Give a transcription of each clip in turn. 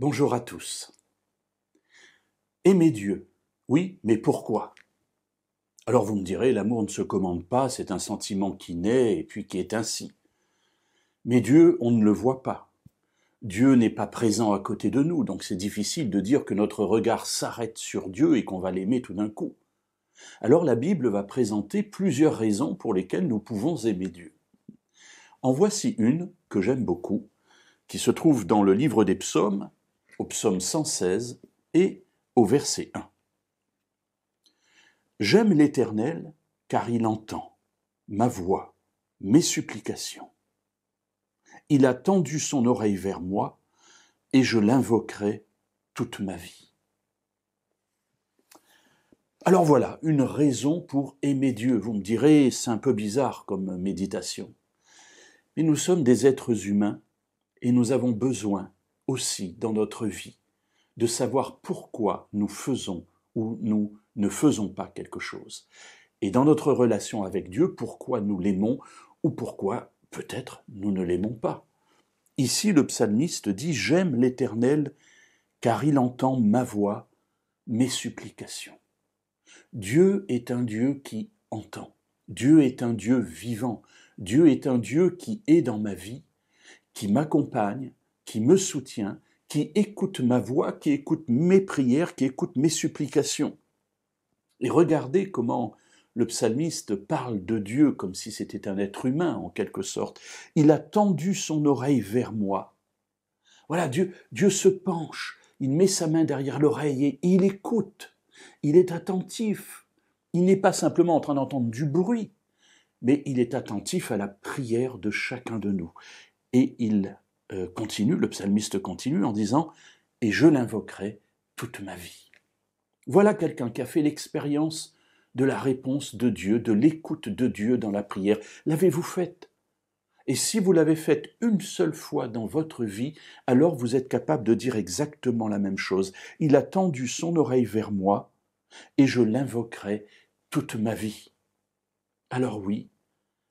Bonjour à tous. Aimer Dieu, oui, mais pourquoi? Alors vous me direz, l'amour ne se commande pas, c'est un sentiment qui naît et puis qui est ainsi. Mais Dieu, on ne le voit pas. Dieu n'est pas présent à côté de nous, donc c'est difficile de dire que notre regard s'arrête sur Dieu et qu'on va l'aimer tout d'un coup. Alors la Bible va présenter plusieurs raisons pour lesquelles nous pouvons aimer Dieu. En voici une que j'aime beaucoup, qui se trouve dans le livre des psaumes, au psaume 116 et au verset 1. J'aime l'Éternel, car il entend ma voix, mes supplications. Il a tendu son oreille vers moi, et je l'invoquerai toute ma vie. Alors voilà, une raison pour aimer Dieu. Vous me direz, c'est un peu bizarre comme méditation. Mais nous sommes des êtres humains, et nous avons besoin aussi, dans notre vie, de savoir pourquoi nous faisons ou nous ne faisons pas quelque chose. Et dans notre relation avec Dieu, pourquoi nous l'aimons ou pourquoi peut-être nous ne l'aimons pas. Ici, le psalmiste dit « J'aime l'Éternel, car il entend ma voix, mes supplications ». Dieu est un Dieu qui entend. Dieu est un Dieu vivant. Dieu est un Dieu qui est dans ma vie, qui m'accompagne, qui me soutient, qui écoute ma voix, qui écoute mes prières, qui écoute mes supplications. Et regardez comment le psalmiste parle de Dieu comme si c'était un être humain, en quelque sorte. Il a tendu son oreille vers moi. Voilà, Dieu se penche, il met sa main derrière l'oreille et il écoute. Il est attentif. Il n'est pas simplement en train d'entendre du bruit, mais il est attentif à la prière de chacun de nous. Et il continue, le psalmiste continue en disant « Et je l'invoquerai toute ma vie ». Voilà quelqu'un qui a fait l'expérience de la réponse de Dieu, de l'écoute de Dieu dans la prière. L'avez-vous faite? Et si vous l'avez faite une seule fois dans votre vie, alors vous êtes capable de dire exactement la même chose. Il a tendu son oreille vers moi et je l'invoquerai toute ma vie. Alors oui,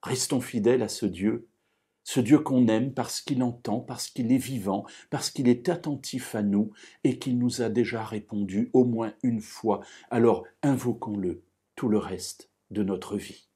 restons fidèles à ce Dieu qu'on aime parce qu'il entend, parce qu'il est vivant, parce qu'il est attentif à nous et qu'il nous a déjà répondu au moins une fois. Alors invoquons-le tout le reste de notre vie.